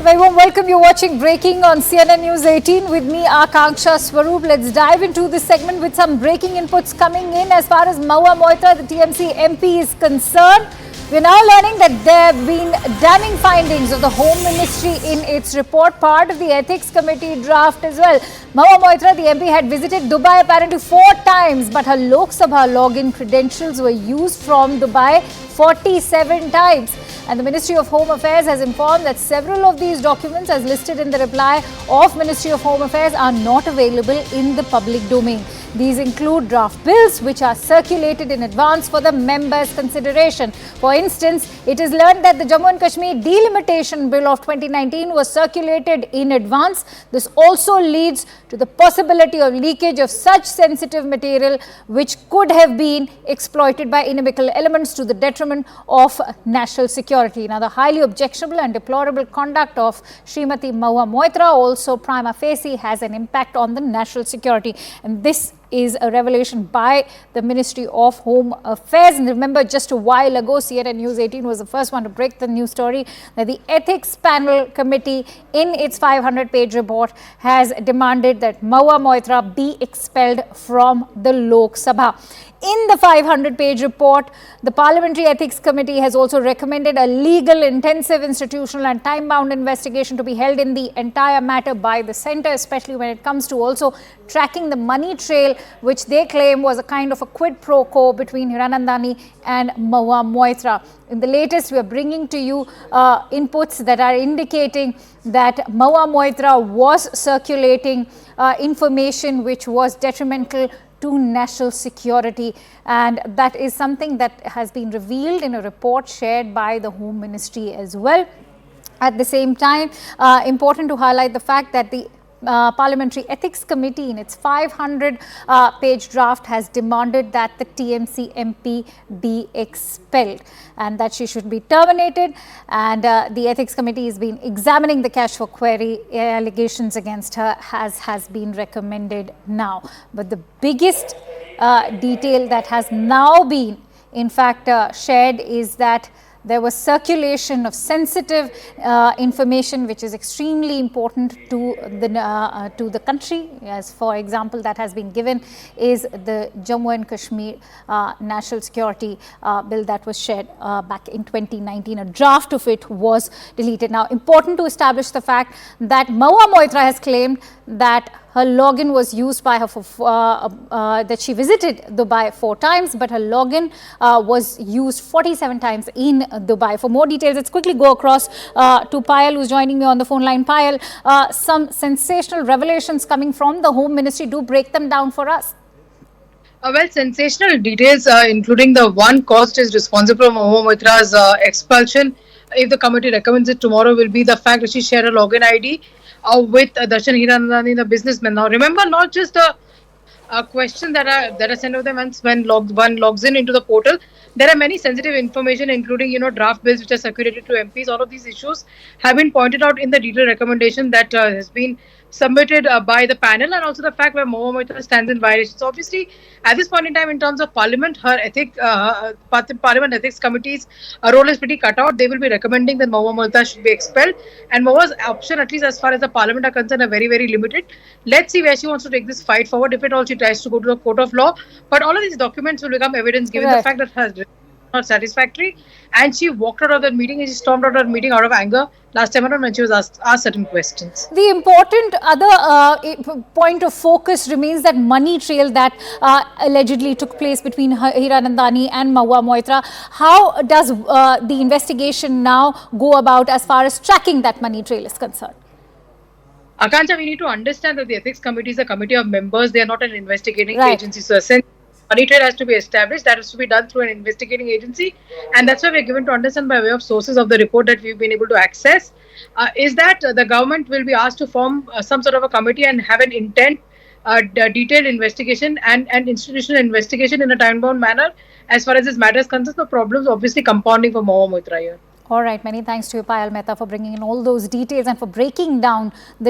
Very warm welcome. You're watching Breaking on CNN News 18 with me, Akanksha Swaroop. Let's dive into this segment with some breaking inputs coming in as far as Mahua Moitra, the TMC MP, is concerned. We're now learning that there have been damning findings of the Home Ministry in its report, part of the Ethics Committee draft as well. Mahua Moitra, the MP, had visited Dubai apparently 4 times, but her Lok Sabha login credentials were used from Dubai 47 times. And the Ministry of Home Affairs has informed that several of these documents, as listed in the reply of Ministry of Home Affairs, are not available in the public domain. These include draft bills which are circulated in advance for the members' consideration. For instance, it is learned that the Jammu and Kashmir Delimitation Bill of 2019 was circulated in advance. This also leads to the possibility of leakage of such sensitive material which could have been exploited by inimical elements to the detriment of national security. Now, the highly objectionable and deplorable conduct of Srimati Mahua Moitra also prima facie has an impact on the national security. And this is a revelation by the Ministry of Home Affairs. And remember, just a while ago, CNN News 18 was the first one to break the news story that the Ethics Panel Committee, in its 500-page report, has demanded that Mahua Moitra be expelled from the Lok Sabha. In the 500-page report, the Parliamentary Ethics Committee has also recommended a legal, intensive, institutional and time-bound investigation to be held in the entire matter by the centre, especially when it comes to also tracking the money trail, which they claim was a kind of a quid pro quo between Hiranandani and Mahua Moitra. In the latest, we are bringing to you inputs that are indicating that Mahua Moitra was circulating information which was detrimental to national security, and that is something that has been revealed in a report shared by the Home Ministry as well. At the same time, important to highlight the fact that the Parliamentary Ethics Committee, in its 500-page draft, has demanded that the TMC MP be expelled and that she should be terminated. And the Ethics Committee has been examining the cash for query allegations against her, has been recommended now. But the biggest detail that has now been, in fact, shared is that there was circulation of sensitive information which is extremely important to the country. As for example, that has been given is the Jammu and Kashmir National Security Bill that was shared back in 2019. A draft of it was deleted. Now, important to establish the fact that Mahua Moitra has claimed that her login was used by her that she visited Dubai 4 times, but her login was used 47 times in Dubai. For more details, let's quickly go across to Payal, who's joining me on the phone line. Payal, some sensational revelations coming from the Home Ministry. Do break them down for us. Well, sensational details, including the one cost is responsible for Mahua Moitra's expulsion, if the committee recommends it tomorrow, will be the fact that she shared a login ID with Darshan Hiranandani, the businessman. Now, remember, not just the questions that are sent over them when one logs in into the portal. There are many sensitive information, including draft bills which are circulated to MPs. All of these issues have been pointed out in the detailed recommendation that has been submitted by the panel, and also the fact where Mahua Moitra stands in violation. So obviously, at this point in time, in terms of Parliament, her Parliament Ethics Committee's role is pretty cut out. They will be recommending that Mahua Moitra should be expelled, and Mahua's option, at least as far as the Parliament are concerned, are very, very limited. Let's see where she wants to take this fight forward. If at all she tries to go to the court of law, but all of these documents will become evidence given the fact that her not satisfactory, and she walked out of that meeting and she stormed out of that meeting out of anger last time around when she was asked certain questions. The important other point of focus remains that money trail that allegedly took place between Hiranandani and Mahua Moitra. How does the investigation now go about as far as tracking that money trail is concerned? Akanksha, we need to understand that the Ethics Committee is a committee of members. They are not an investigating agency. So essentially, money trail has to be established. That has to be done through an investigating agency, and that's why we're given to understand by way of sources of the report that we've been able to access is that the government will be asked to form some sort of a committee and have an intent, detailed investigation and institutional investigation in a time-bound manner. As far as this matter is concerned, the problems obviously compounding for Mahua Moitra here. All right, many thanks to you, Payal Mehta, for bringing in all those details and for breaking down the